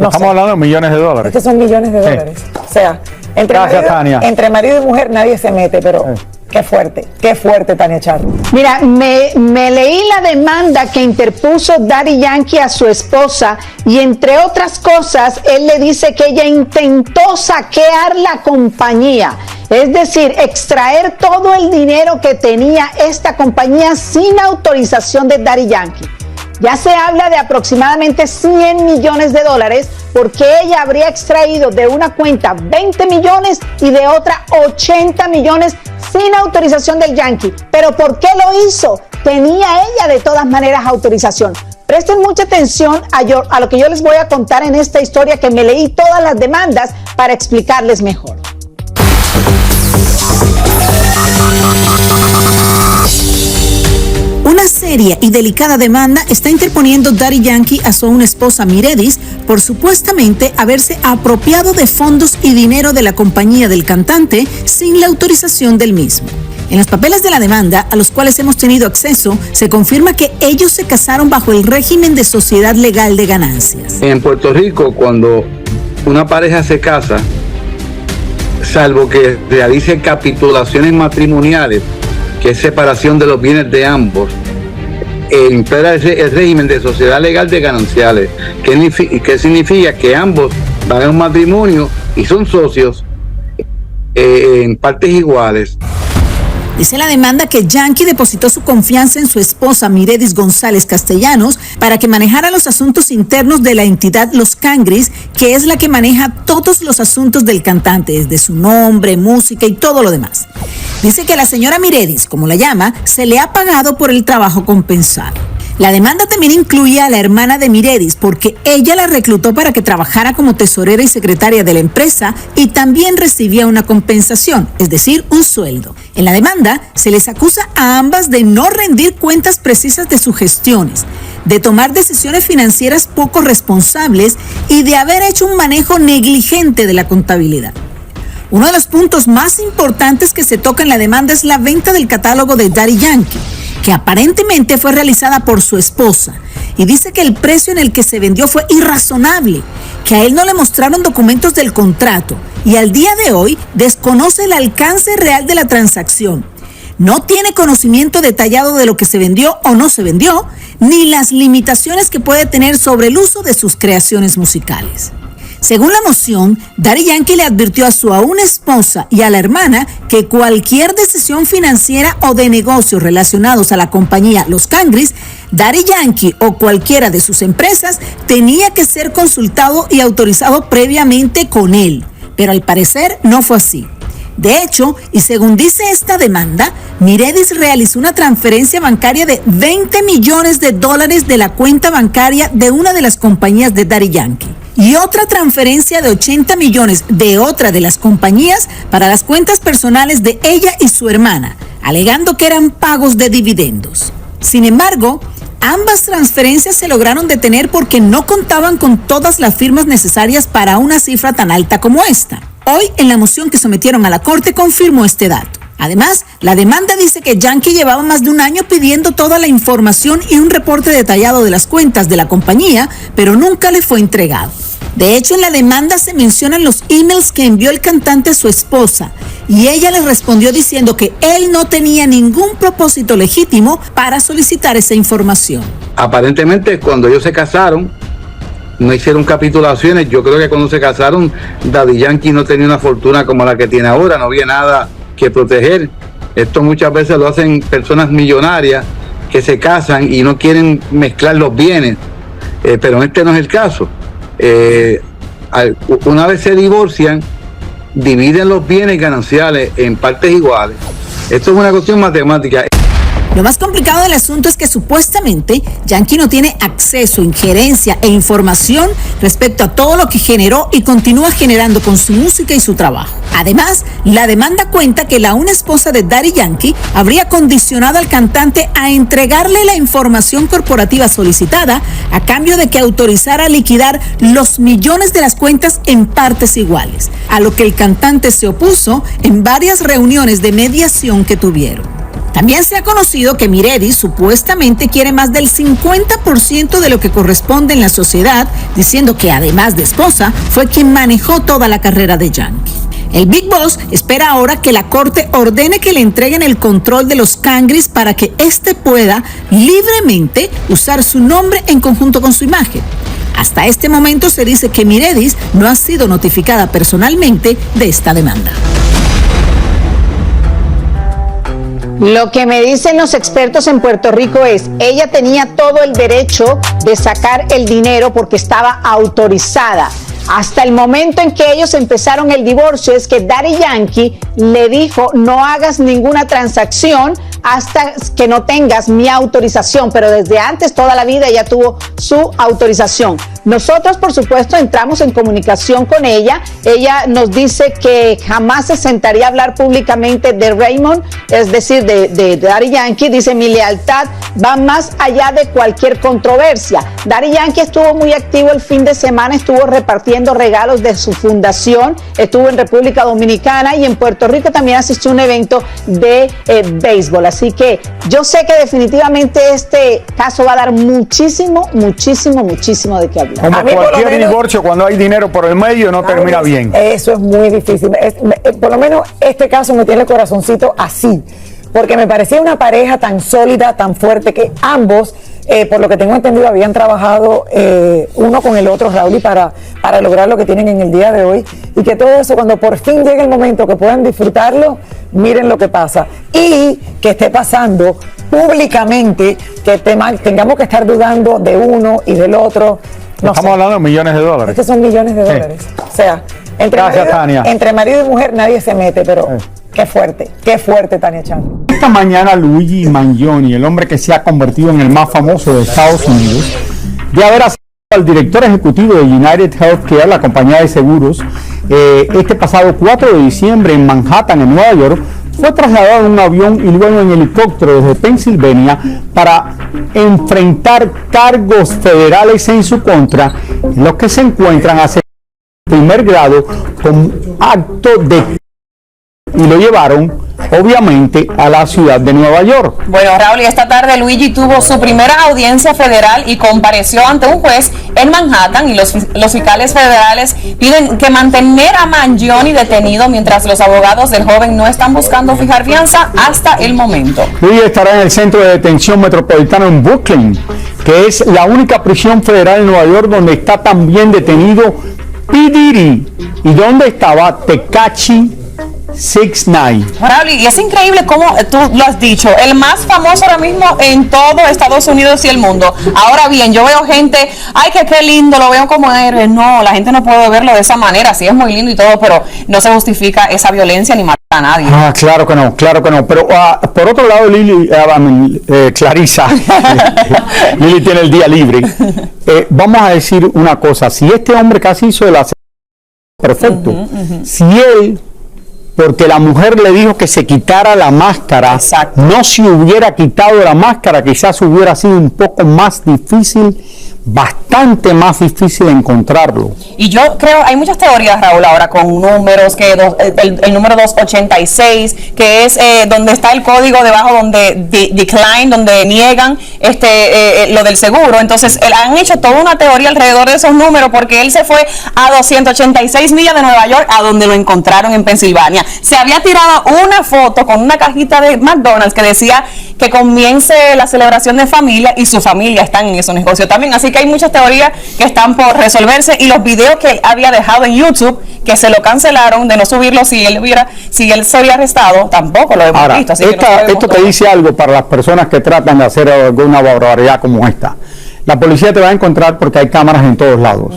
No Estamos hablando de millones de dólares. Estos son millones de dólares. O sea, entre marido y mujer nadie se mete, pero qué fuerte, Tania Charro. Mira, me leí la demanda que interpuso Daddy Yankee a su esposa y entre otras cosas, él le dice que ella intentó saquear la compañía, es decir, extraer todo el dinero que tenía esta compañía sin autorización de Daddy Yankee. Ya se habla de aproximadamente 100 millones de dólares porque ella habría extraído de una cuenta 20 millones y de otra 80 millones sin autorización del Yankee. ¿Pero por qué lo hizo? Tenía ella de todas maneras autorización. Presten mucha atención a lo que yo les voy a contar en esta historia, que me leí todas las demandas para explicarles mejor. Una seria y delicada demanda está interponiendo Daddy Yankee a su aún esposa Miredis por supuestamente haberse apropiado de fondos y dinero de la compañía del cantante sin la autorización del mismo. En los papeles de la demanda, a los cuales hemos tenido acceso, se confirma que ellos se casaron bajo el régimen de sociedad legal de ganancias. En Puerto Rico, cuando una pareja se casa, salvo que realice capitulaciones matrimoniales, que es separación de los bienes de ambos, impera el régimen de sociedad legal de gananciales, que significa que ambos van a un matrimonio y son socios en partes iguales. Dice la demanda que Yankee depositó su confianza en su esposa Miredis González Castellanos para que manejara los asuntos internos de la entidad Los Cangris, que es la que maneja todos los asuntos del cantante, desde su nombre, música y todo lo demás. Dice que la señora Miredis, como la llama, se le ha pagado por el trabajo compensado. La demanda también incluía a la hermana de Miredis porque ella la reclutó para que trabajara como tesorera y secretaria de la empresa y también recibía una compensación, es decir, un sueldo. En la demanda se les acusa a ambas de no rendir cuentas precisas de sus gestiones, de tomar decisiones financieras poco responsables y de haber hecho un manejo negligente de la contabilidad. Uno de los puntos más importantes que se toca en la demanda es la venta del catálogo de Daddy Yankee, que aparentemente fue realizada por su esposa, y dice que el precio en el que se vendió fue irrazonable, que a él no le mostraron documentos del contrato y al día de hoy desconoce el alcance real de la transacción. No tiene conocimiento detallado de lo que se vendió o no se vendió, ni las limitaciones que puede tener sobre el uso de sus creaciones musicales. Según la moción, Daddy Yankee le advirtió a su aún esposa y a la hermana que cualquier decisión financiera o de negocios relacionados a la compañía Los Cangris, Daddy Yankee o cualquiera de sus empresas tenía que ser consultado y autorizado previamente con él, pero al parecer no fue así. De hecho, y según dice esta demanda, Miredis realizó una transferencia bancaria de 20 millones de dólares de la cuenta bancaria de una de las compañías de Daddy Yankee y otra transferencia de 80 millones de otra de las compañías para las cuentas personales de ella y su hermana, alegando que eran pagos de dividendos. Sin embargo, ambas transferencias se lograron detener porque no contaban con todas las firmas necesarias para una cifra tan alta como esta. Hoy, en la moción que sometieron a la Corte, confirmó este dato. Además, la demanda dice que Yankee llevaba más de un año pidiendo toda la información y un reporte detallado de las cuentas de la compañía, pero nunca le fue entregado. De hecho, en la demanda se mencionan los emails que envió el cantante a su esposa y ella le respondió diciendo que él no tenía ningún propósito legítimo para solicitar esa información. Aparentemente, cuando ellos se casaron, no hicieron capitulaciones. Yo creo que cuando se casaron, Daddy Yankee no tenía una fortuna como la que tiene ahora, no había nada que proteger. Esto muchas veces lo hacen personas millonarias que se casan y no quieren mezclar los bienes, pero este no es el caso. Una vez se divorcian, dividen los bienes gananciales en partes iguales. Esto es una cuestión matemática. Lo más complicado del asunto es que supuestamente Yankee no tiene acceso, injerencia e información respecto a todo lo que generó y continúa generando con su música y su trabajo. Además, la demanda cuenta que la una esposa de Daddy Yankee habría condicionado al cantante a entregarle la información corporativa solicitada a cambio de que autorizara liquidar los millones de las cuentas en partes iguales, a lo que el cantante se opuso en varias reuniones de mediación que tuvieron. También se ha conocido que Miredis supuestamente quiere más del 50% de lo que corresponde en la sociedad, diciendo que además de esposa, fue quien manejó toda la carrera de Yankee. El Big Boss espera ahora que la corte ordene que le entreguen el control de los Cangris para que éste pueda libremente usar su nombre en conjunto con su imagen. Hasta este momento se dice que Miredis no ha sido notificada personalmente de esta demanda. Lo que me dicen los expertos en Puerto Rico es, ella tenía todo el derecho de sacar el dinero porque estaba autorizada. Hasta el momento en que ellos empezaron el divorcio es que Daddy Yankee le dijo, no hagas ninguna transacción hasta que no tengas mi autorización, pero desde antes, toda la vida, ella tuvo su autorización. Nosotros, por supuesto, entramos en comunicación con ella. Ella nos dice que jamás se sentaría a hablar públicamente de Raymond, es decir, de Daddy Yankee. Dice, mi lealtad va más allá de cualquier controversia. Daddy Yankee estuvo muy activo el fin de semana, estuvo repartiendo regalos de su fundación, estuvo en República Dominicana y en Puerto Rico también asistió a un evento de béisbol. Así que yo sé que definitivamente este caso va a dar muchísimo de qué hablar. Como cualquier divorcio, cuando hay dinero por el medio, no termina bien. Eso es muy difícil. Por lo menos este caso me tiene el corazoncito así, porque me parecía una pareja tan sólida, tan fuerte, que ambos, por lo que tengo entendido, habían trabajado uno con el otro, Raúl, y para lograr lo que tienen en el día de hoy, y que todo eso, cuando por fin llegue el momento que puedan disfrutarlo, miren lo que pasa, y que esté pasando públicamente, que tengamos que estar dudando de uno y del otro. No Estamos hablando de millones de dólares. Estos son millones de dólares. O sea, entre marido y mujer nadie se mete, pero qué fuerte, Tania Charri. Esta mañana Luigi Mangione, el hombre que se ha convertido en el más famoso de Estados Unidos, de haber asistido al director ejecutivo de United Healthcare, la compañía de seguros, este pasado 4 de diciembre en Manhattan, en Nueva York, fue trasladado en un avión y luego en helicóptero desde Pensilvania para enfrentar cargos federales en su contra, en los que se encuentran hace primer grado con acto de... y lo llevaron obviamente a la ciudad de Nueva York. Bueno, Raúl, y esta tarde Luigi tuvo su primera audiencia federal y compareció ante un juez en Manhattan, y los fiscales federales piden que mantener a Mangione detenido mientras los abogados del joven no están buscando fijar fianza hasta el momento. Luigi estará en el centro de detención metropolitano en Brooklyn, que es la única prisión federal en Nueva York donde está también detenido P. Diddy y donde estaba Tekashi 6ix9ine. Raúl, y es increíble cómo tú lo has dicho, el más famoso ahora mismo en todo Estados Unidos y el mundo. Ahora bien, yo veo gente, ay, que qué lindo, lo veo como héroe. No, la gente no puede verlo de esa manera. Sí, es muy lindo y todo, pero no se justifica esa violencia ni matar a nadie. Claro que no. Pero por otro lado, Clarisa, Lili tiene el día libre. Vamos a decir una cosa, si este hombre casi hizo el asesinato perfecto, si él, porque la mujer le dijo que se quitara la máscara, exacto, no se hubiera quitado la máscara, quizás hubiera sido un poco más difícil, bastante más difícil encontrarlo. Y yo creo, hay muchas teorías, Raúl, ahora con números, que el número 286, que es donde está el código debajo, donde decline, donde niegan lo del seguro. Entonces, han hecho toda una teoría alrededor de esos números, porque él se fue a 286 millas de Nueva York, a donde lo encontraron en Pensilvania. Se había tirado una foto con una cajita de McDonald's que decía que comience la celebración de familia, y su familia está en esos negocios también. Así que hay muchas teorías que están por resolverse, y los videos que él había dejado en YouTube, que se lo cancelaron de no subirlo si él se había arrestado, tampoco lo hemos visto. Así esto te dice algo para las personas que tratan de hacer alguna barbaridad como esta. La policía te va a encontrar porque hay cámaras en todos lados,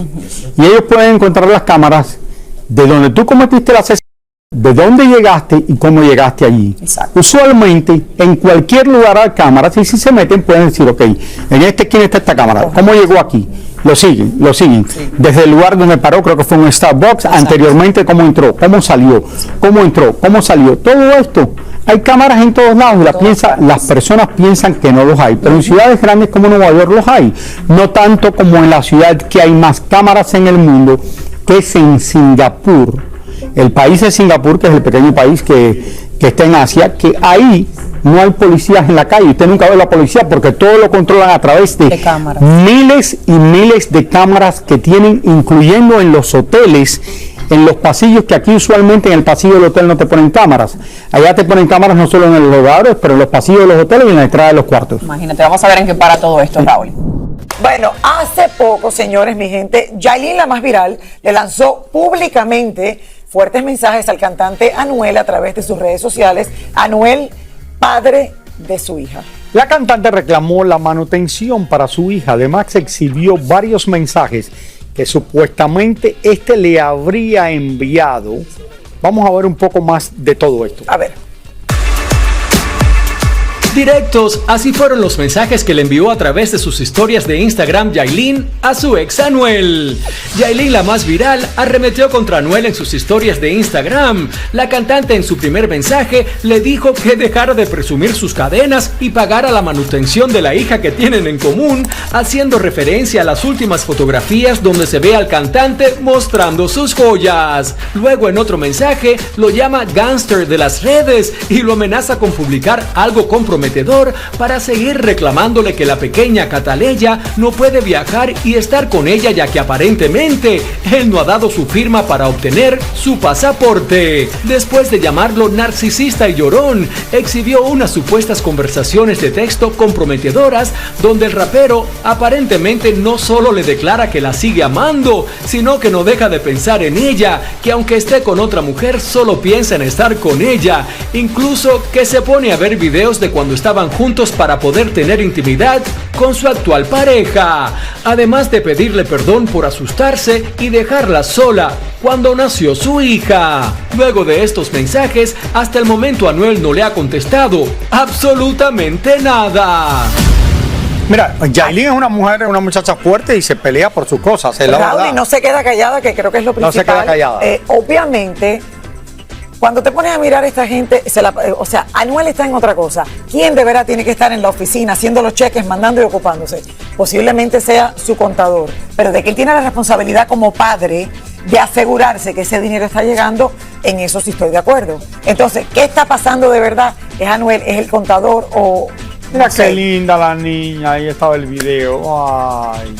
y ellos pueden encontrar las cámaras de donde tú cometiste el asesinato, de dónde llegaste y cómo llegaste allí. Exacto. Usualmente en cualquier lugar hay cámaras, y si se meten pueden decir, ok, en esta esquina está esta cámara, ¿cómo llegó aquí? Lo siguen. Sí. Desde el lugar donde paró, creo que fue un Starbucks, exacto, anteriormente, cómo entró, cómo salió, cómo salió, todo esto. Hay cámaras en todos lados, y las personas piensan que no los hay, pero en ciudades grandes como Nueva York los hay, no tanto como en la ciudad que hay más cámaras en el mundo, que es en Singapur. El país de Singapur, que es el pequeño país que que está en Asia, que ahí no hay policías en la calle. Usted nunca ve la policía porque todo lo controlan a través de cámaras. miles y miles de cámaras que tienen, incluyendo en los hoteles, en los pasillos, que aquí usualmente en el pasillo del hotel no te ponen cámaras. Allá te ponen cámaras no solo en los elevadores, pero en los pasillos de los hoteles y en la entrada de los cuartos. Imagínate, vamos a ver en qué para todo esto, Raúl. Bueno, hace poco, señores, mi gente, Yailin, la más viral, le lanzó públicamente fuertes mensajes al cantante Anuel a través de sus redes sociales. Anuel, padre de su hija. La cantante reclamó la manutención para su hija. Además, exhibió varios mensajes que supuestamente este le habría enviado. Vamos a ver un poco más de todo esto. A ver. Directos, así fueron los mensajes que le envió a través de sus historias de Instagram Yailin a su ex Anuel. Yailin, la más viral, arremetió contra Anuel en sus historias de Instagram. La cantante en su primer mensaje le dijo que dejara de presumir sus cadenas y pagara la manutención de la hija que tienen en común, haciendo referencia a las últimas fotografías donde se ve al cantante mostrando sus joyas. Luego, en otro mensaje, lo llama gangster de las redes y lo amenaza con publicar algo comprometedor para seguir reclamándole que la pequeña Cataleya no puede viajar y estar con ella, ya que aparentemente él no ha dado su firma para obtener su pasaporte. Después de llamarlo narcisista y llorón, exhibió unas supuestas conversaciones de texto comprometedoras donde el rapero aparentemente no solo le declara que la sigue amando, sino que no deja de pensar en ella, que aunque esté con otra mujer solo piensa en estar con ella, incluso que se pone a ver videos de cuando estaban juntos para poder tener intimidad con su actual pareja, además de pedirle perdón por asustarse y dejarla sola cuando nació su hija. Luego de estos mensajes, hasta el momento Anuel no le ha contestado absolutamente nada. Mira, Yailin es una mujer, una muchacha fuerte y se pelea por sus cosas. Raúl, y no se queda callada, que creo que es lo principal. No se queda callada. Obviamente, cuando te pones a mirar a esta gente, o sea, Anuel está en otra cosa. ¿Quién de veras tiene que estar en la oficina haciendo los cheques, mandando y ocupándose? Posiblemente sea su contador, pero de que él tiene la responsabilidad como padre de asegurarse que ese dinero está llegando, en eso sí estoy de acuerdo. Entonces, ¿qué está pasando de verdad? ¿Es Anuel, es el contador o...? Mira qué linda la niña, ahí estaba el video. Ay.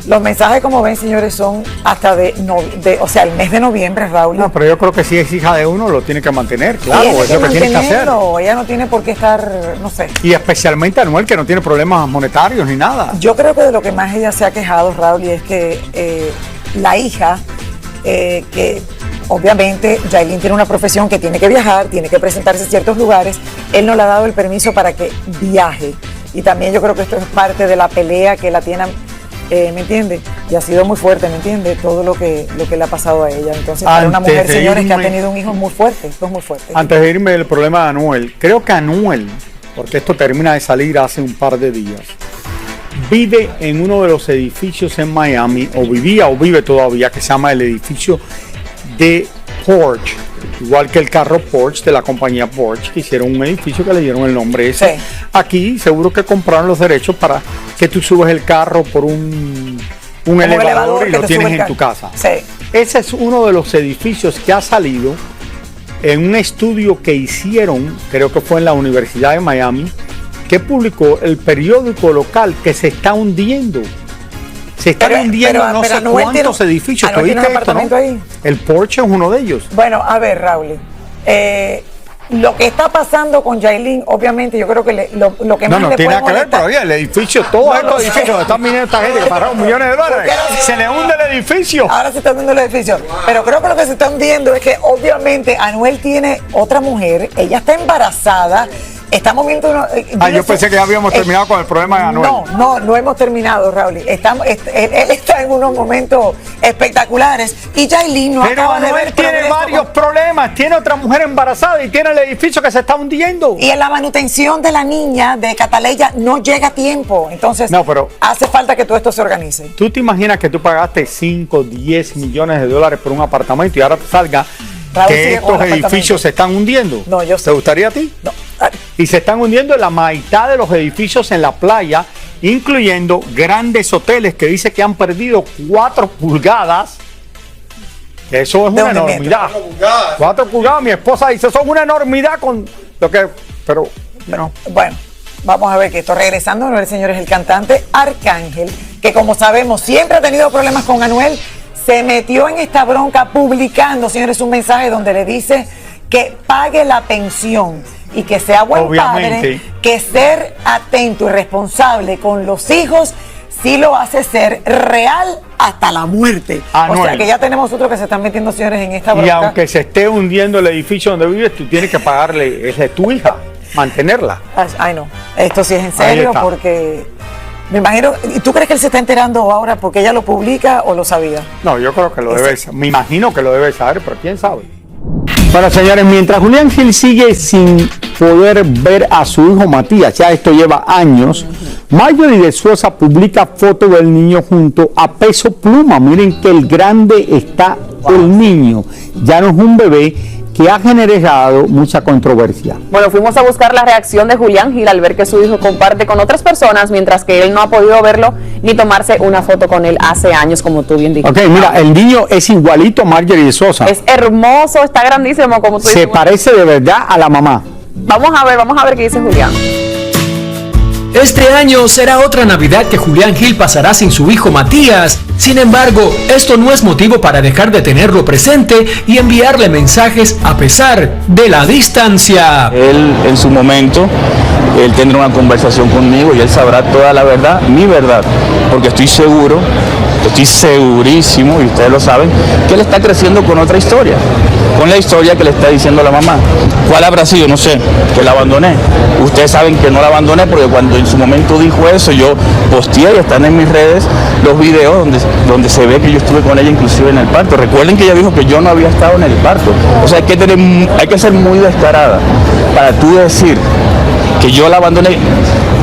Los mensajes, como ven, señores, son hasta o sea, el mes de noviembre, Raúl. No, pero yo creo que si es hija de uno, lo tiene que mantener, claro, es lo que tiene que hacer. Ella no tiene por qué estar, no sé. Y especialmente Anuel, que no tiene problemas monetarios ni nada. Yo creo que de lo que más ella se ha quejado, Raúl, y es que la hija, que obviamente Yailin tiene una profesión que tiene que viajar, tiene que presentarse en ciertos lugares, él no le ha dado el permiso para que viaje. Y también yo creo que esto es parte de la pelea que la tiene... ¿me entiende? Y ha sido muy fuerte, ¿me entiende? Todo lo que le ha pasado a ella. Entonces, para una mujer, señores, que ha tenido un hijo muy fuerte, esto es muy fuerte. Antes de irme del problema de Anuel, creo que Anuel, porque esto termina de salir hace un par de días, vive en uno de los edificios en Miami, o vivía o vive todavía, que se llama el edificio de Porsche, igual que el carro Porsche de la compañía Porsche, que hicieron un edificio que le dieron el nombre ese. Sí. Aquí seguro que compraron los derechos para que tú subes el carro por un elevador y lo tienes en tu casa. Sí. Ese es uno de los edificios que ha salido en un estudio que hicieron, creo que fue en la Universidad de Miami, que publicó el periódico local, que se está hundiendo. Se están hundiendo no sé cuántos edificios. ¿Anuel tiene un apartamento ahí? El Porsche es uno de ellos. Bueno, a ver, Raúl, lo que está pasando con Yailin, obviamente, yo creo que lo que más no le tiene puede nada que ver todavía. El edificio, todos estos edificios donde están viniendo esta gente que pagaron millones de dólares, se le hunde el edificio. Ahora se está hundiendo el edificio. Pero creo que lo que se está hundiendo es que, obviamente, Anuel tiene otra mujer, ella está embarazada. Estamos viendo yo pensé que ya habíamos terminado con el problema de Anuel. No hemos terminado, Raúl. Él está en unos momentos espectaculares y Yailin no acaba de ver. Pero Anuel tiene varios problemas. Tiene otra mujer embarazada y tiene el edificio que se está hundiendo. Y en la manutención de la niña, de Cataleya, no llega a tiempo. Entonces, hace falta que todo esto se organice. ¿Tú te imaginas que tú pagaste 5, 10 millones de dólares por un apartamento y ahora te salga que estos edificios se están hundiendo? No, yo sé. ¿Te gustaría a ti? No. Y se están hundiendo en la mitad de los edificios en la playa, incluyendo grandes hoteles que dice que han perdido 4 pulgadas Eso es una enormidad. 4 pulgadas. Mi esposa dice, eso es una enormidad con lo que... Pero, no. Bueno, vamos a ver que esto regresando, Anuel, señores, el cantante Arcángel, que como sabemos siempre ha tenido problemas con Anuel, se metió en esta bronca publicando, señores, un mensaje donde le dice que pague la pensión y que sea buen padre, que ser atento y responsable con los hijos sí lo hace ser real hasta la muerte. Anuel. O sea que ya tenemos otros que se están metiendo, señores, en esta bronca. Y aunque se esté hundiendo el edificio donde vives, tú tienes que pagarle, es de tu hija, mantenerla. Ay, no, esto sí es en serio porque me imagino. ¿Y tú crees que él se está enterando ahora porque ella lo publica o lo sabía? No, yo creo que lo debe saber. Me imagino que lo debe saber, pero quién sabe. Bueno, señores, mientras Julián Gil sigue sin poder ver a su hijo Matías, ya esto lleva años, Marjorie de Sousa publica fotos del niño junto a Peso Pluma. Miren que el grande está el niño, ya no es un bebé, que ha generado mucha controversia. Bueno, fuimos a buscar la reacción de Julián Gil al ver que su hijo comparte con otras personas, mientras que él no ha podido verlo ni tomarse una foto con él hace años, como tú bien dijiste. Ok, mira, el niño es igualito a Marjorie de Sousa. Es hermoso, está grandísimo, como tú dices. Se parece de verdad a la mamá. Vamos a ver qué dice Julián. Este año será otra Navidad que Julián Gil pasará sin su hijo Matías. Sin embargo, esto no es motivo para dejar de tenerlo presente y enviarle mensajes a pesar de la distancia. Él en su momento, él tendrá una conversación conmigo y él sabrá toda la verdad, mi verdad, porque estoy seguro, estoy segurísimo, y ustedes lo saben, que él está creciendo con otra historia, con la historia que le está diciendo la mamá. ¿Cuál habrá sido? No sé, que la abandoné. Ustedes saben que no la abandoné porque cuando en su momento dijo eso, yo posteé y están en mis redes los videos donde se ve que yo estuve con ella inclusive en el parto. Recuerden que ella dijo que yo no había estado en el parto. O sea, hay que ser muy descarada para tú decir que yo la abandoné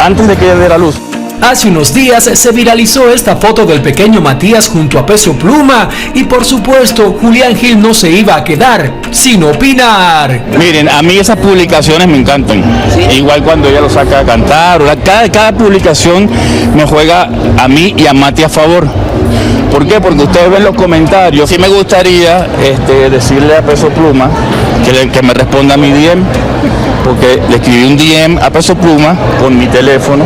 antes de que ella diera luz. Hace unos días se viralizó esta foto del pequeño Matías junto a Peso Pluma y por supuesto Julián Gil no se iba a quedar sin opinar. Miren, a mí esas publicaciones me encantan. ¿Sí? Igual cuando ella lo saca a cantar, cada publicación me juega a mí y a Mati a favor. ¿Por qué? Porque ustedes ven los comentarios. Sí me gustaría decirle a Peso Pluma que me responda a mi DM, porque le escribí un DM a Peso Pluma con mi teléfono,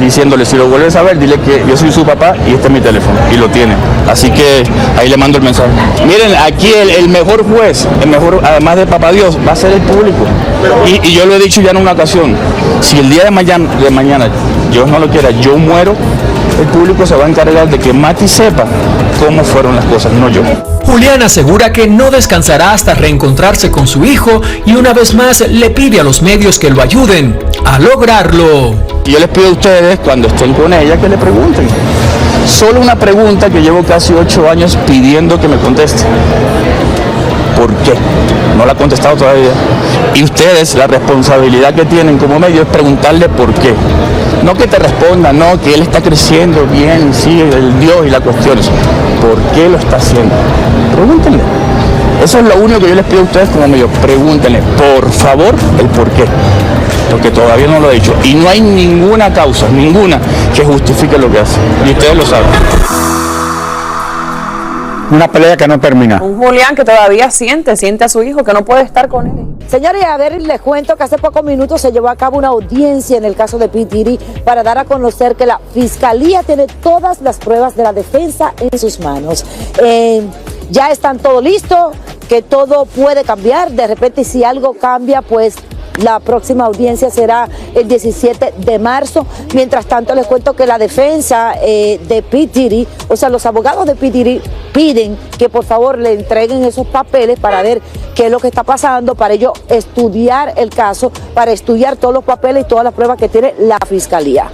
diciéndole, si lo vuelves a ver, dile que yo soy su papá y este es mi teléfono, y lo tiene. Así que ahí le mando el mensaje. Miren, aquí el mejor juez, el mejor, además de Papá Dios, va a ser el público. Y yo lo he dicho ya en una ocasión, si el día de mañana, Dios no lo quiera, yo muero, el público se va a encargar de que Mati sepa cómo fueron las cosas, no yo. Julián asegura que no descansará hasta reencontrarse con su hijo y una vez más le pide a los medios que lo ayuden a lograrlo. Y yo les pido a ustedes, cuando estén con ella, que le pregunten. Solo una pregunta que llevo casi 8 años pidiendo que me conteste. ¿Por qué? No la ha contestado todavía. Y ustedes, la responsabilidad que tienen como medio es preguntarle por qué. No que te responda, no, que él está creciendo bien, sí, el Dios y las cuestiones. ¿Por qué lo está haciendo? Pregúntenle. Eso es lo único que yo les pido a ustedes como medio. Pregúntenle, por favor, el por qué. Porque todavía no lo he dicho. Y no hay ninguna causa, ninguna, que justifique lo que hace. Y ustedes lo saben. Una pelea que no termina. Un Julián que todavía siente a su hijo, que no puede estar con él. Señores, a ver, les cuento que hace pocos minutos se llevó a cabo una audiencia en el caso de P. Diddy para dar a conocer que la fiscalía tiene todas las pruebas de la defensa en sus manos. Ya están todo listo, que todo puede cambiar. De repente, si algo cambia, pues la próxima audiencia será el 17 de marzo. Mientras tanto, les cuento que la defensa de P. Diddy, o sea, los abogados de P. Diddy piden que por favor le entreguen esos papeles para ver qué es lo que está pasando, para ellos estudiar el caso, para estudiar todos los papeles y todas las pruebas que tiene la fiscalía.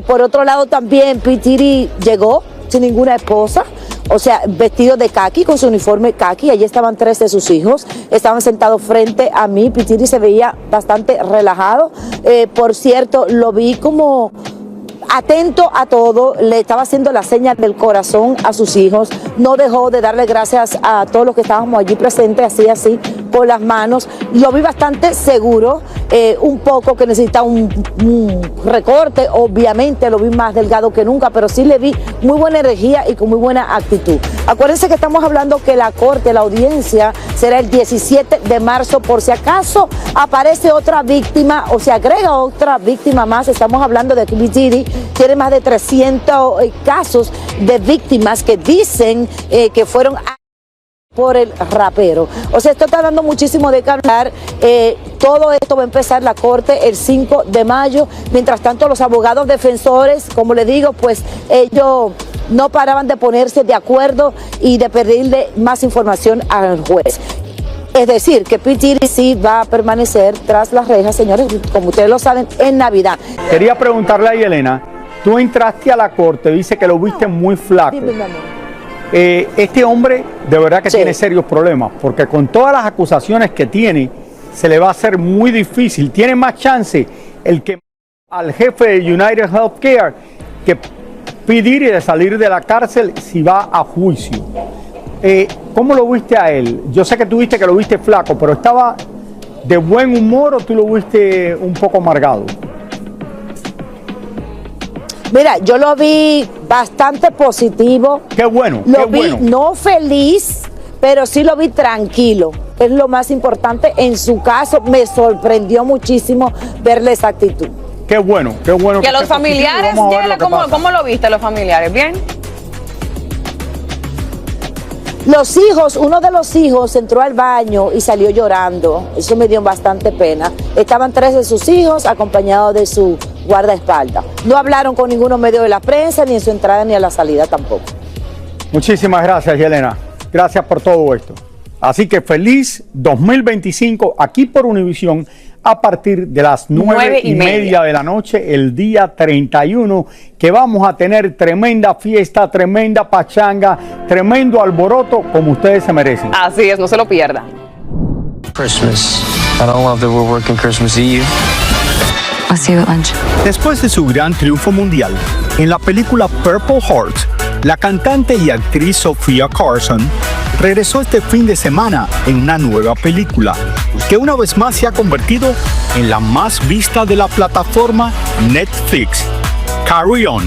Por otro lado, también P. Diddy llegó sin ninguna esposa, o sea, vestido de caqui, con su uniforme caqui. Allí estaban 3 de sus hijos, estaban sentados frente a mí. P. Diddy se veía bastante relajado. Por cierto, lo vi como atento a todo, le estaba haciendo la señal del corazón a sus hijos, no dejó de darle gracias a todos los que estábamos allí presentes, así, con las manos. Lo vi bastante seguro, un poco que necesita un recorte, obviamente lo vi más delgado que nunca, pero sí le vi muy buena energía y con muy buena actitud. Acuérdense que estamos hablando que la corte, la audiencia, será el 17 de marzo. Por si acaso aparece otra víctima o se agrega otra víctima más, estamos hablando de que P. Diddy tiene más de 300 casos de víctimas que dicen que fueron por el rapero. O sea, esto está dando muchísimo de qué hablar. Todo esto va a empezar la corte el 5 de mayo. Mientras tanto, los abogados defensores, como les digo, pues ellos no paraban de ponerse de acuerdo y de pedirle más información al juez. Es decir, que P. Diddy sí va a permanecer tras las rejas, señores, como ustedes lo saben, en Navidad. Quería preguntarle a Yelena, tú entraste a la corte, dice que lo viste muy flaco. Dime, mi amor. Este hombre de verdad que tiene serios problemas, porque con todas las acusaciones que tiene, se le va a hacer muy difícil. Tiene más chance el que al jefe de United Healthcare que P. Diddy de salir de la cárcel si va a juicio. ¿Cómo lo viste a él? Yo sé que tú viste que lo viste flaco, pero ¿estaba de buen humor o tú lo viste un poco amargado? Mira, yo lo vi bastante positivo. Qué bueno, Lo qué vi bueno. no feliz, pero sí lo vi tranquilo. Es lo más importante. En su caso, me sorprendió muchísimo verle esa actitud. Qué bueno, qué bueno. Y a los familiares, Yela, ¿cómo lo viste a los familiares? ¿Bien? Los hijos, uno de los hijos entró al baño y salió llorando. Eso me dio bastante pena. Estaban 3 de sus hijos acompañados de su guardaespaldas. No hablaron con ninguno medio de la prensa, ni en su entrada ni a la salida tampoco. Muchísimas gracias, Yelena. Gracias por todo esto. Así que feliz 2025 aquí por Univisión a partir de las 9:30 de la noche, el día 31, que vamos a tener tremenda fiesta, tremenda pachanga, tremendo alboroto como ustedes se merecen. Así es, no se lo pierdan. Christmas. I don't love that we're working Christmas Eve. I'll see you at lunch. Después de su gran triunfo mundial en la película Purple Heart, la cantante y actriz Sofia Carson regresó este fin de semana en una nueva película que una vez más se ha convertido en la más vista de la plataforma Netflix, Carry On.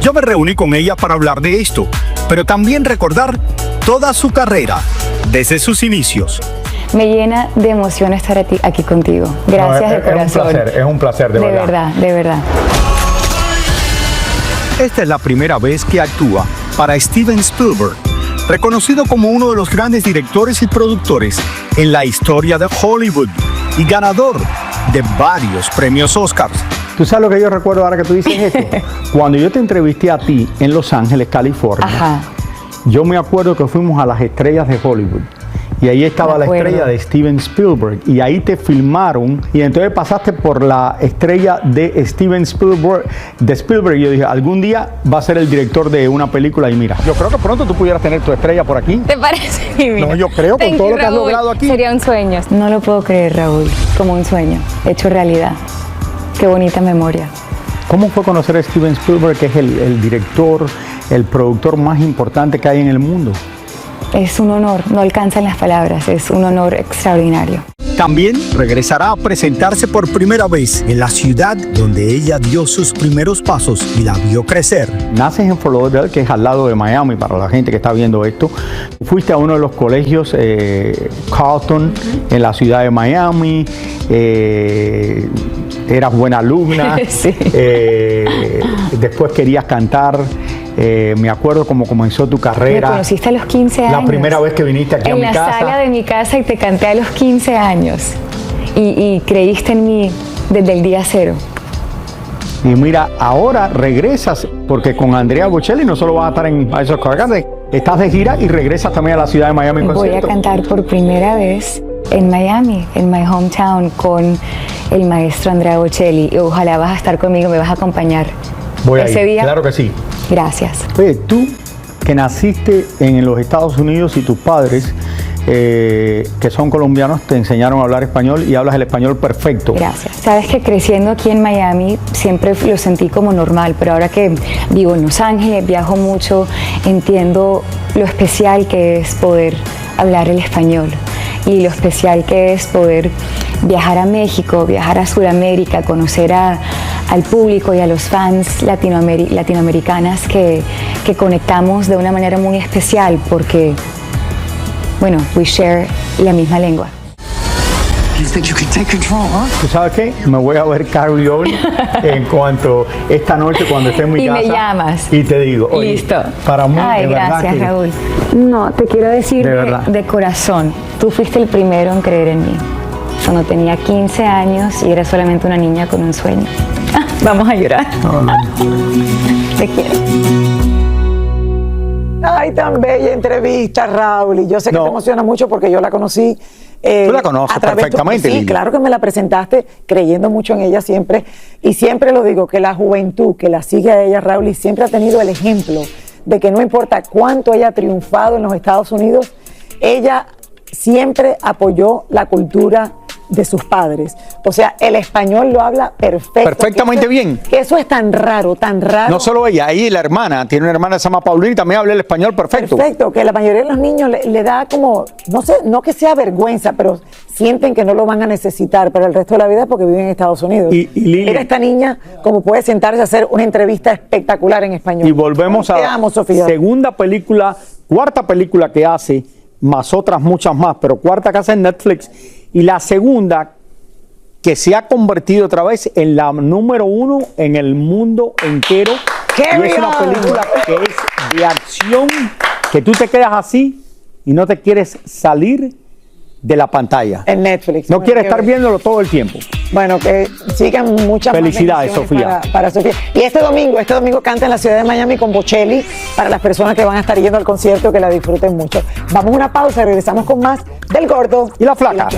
Yo me reuní con ella para hablar de esto, pero también recordar toda su carrera desde sus inicios. Me llena de emoción estar aquí contigo. Gracias de corazón. Es un placer, de verdad. De verdad, de verdad. Esta es la primera vez que actúa para Steven Spielberg, reconocido como uno de los grandes directores y productores en la historia de Hollywood y ganador de varios premios Oscars. ¿Tú sabes lo que yo recuerdo ahora que tú dices esto? Cuando yo te entrevisté a ti en Los Ángeles, California, Ajá. yo me acuerdo que fuimos a las estrellas de Hollywood. Y ahí estaba la estrella de Steven Spielberg. Y ahí te filmaron. Y entonces pasaste por la estrella de Steven Spielberg. Y yo dije, algún día va a ser el director de una película. Y mira, yo creo que pronto tú pudieras tener tu estrella por aquí. ¿Te parece? Mira. No, yo creo, con todo lo que has logrado aquí. Sería un sueño. No lo puedo creer, Raúl. Como un sueño hecho realidad. Qué bonita memoria. ¿Cómo fue conocer a Steven Spielberg, que es el director, el productor más importante que hay en el mundo? Es un honor, no alcanzan las palabras, es un honor extraordinario. También regresará a presentarse por primera vez en la ciudad donde ella dio sus primeros pasos y la vio crecer. Naces en Fort Lauderdale, que es al lado de Miami, para la gente que está viendo esto. Fuiste a uno de los colegios Carleton en la ciudad de Miami. Eras buena alumna. Sí. Después querías cantar. Me acuerdo cómo comenzó tu carrera. Me conociste a los 15 años. La primera vez que viniste aquí a mi casa. En la sala de mi casa y te canté a los 15 años. Y creíste en mí desde el día 0. Y mira, ahora regresas, porque con Andrea Bocelli no solo vas a estar en Madison Square Garden, estás de gira y regresas también a la ciudad de Miami en concierto. Voy a cantar por primera vez en Miami, en my hometown, con el maestro Andrea Bocelli. Y ojalá vas a estar conmigo, me vas a acompañar. Voy a ese ir, día. claro que sí. Gracias. Oye, tú que naciste en los Estados Unidos y tus padres, que son colombianos, te enseñaron a hablar español y hablas el español perfecto. Gracias. Sabes que creciendo aquí en Miami siempre lo sentí como normal, pero ahora que vivo en Los Ángeles, viajo mucho, entiendo lo especial que es poder hablar el español. y lo especial que es poder viajar a México, viajar a Sudamérica, conocer al público y a los fans latinoamericanas que conectamos de una manera muy especial porque, bueno, we share la misma lengua. ¿Tú sabes qué? Me voy a ver Carol y Oli en cuanto esta noche cuando esté en mi casa. Y me llamas. Y te digo, oye, listo. Para mí, ay, de gracias, verdad que, Raúl. No, te quiero decir de corazón, tú fuiste el primero en creer en mí. Cuando tenía 15 años y era solamente una niña con un sueño. Vamos a llorar. Te quiero. Ay, tan bella entrevista, Raúl. Y yo sé que te emociona mucho porque yo la conocí. Tú la conoces perfectamente, Sí, Lili. claro que me la presentaste creyendo mucho en ella siempre. Y siempre lo digo, que la juventud que la sigue a ella, Raúl, y siempre ha tenido el ejemplo de que no importa cuánto haya triunfado en los Estados Unidos, ella siempre apoyó la cultura de sus padres. O sea, el español lo habla perfectamente bien. Que eso es tan raro, tan raro. No solo ella, ahí la hermana, tiene una hermana que se llama Paulina y también habla el español perfecto. Perfecto, que la mayoría de los niños le da como, no sé, no que sea vergüenza, pero sienten que no lo van a necesitar para el resto de la vida porque viven en Estados Unidos. Y Lili, mira esta niña como puede sentarse a hacer una entrevista espectacular en español. Y volvemos a la cuarta película que hace, más otras muchas más, pero cuarta que hace en Netflix. Y la segunda, que se ha convertido otra vez en la número 1 en el mundo entero. Y es una película que es de acción, que tú te quedas así y no te quieres salir de la pantalla. En Netflix. No quieres estar viéndolo todo el tiempo. Bueno, que sigan muchas felicidades, Sofía. Para Sofía. Y este domingo canta en la ciudad de Miami con Bocelli, para las personas que van a estar yendo al concierto, que la disfruten mucho. Vamos a una pausa y regresamos con más del Gordo y la Flaca.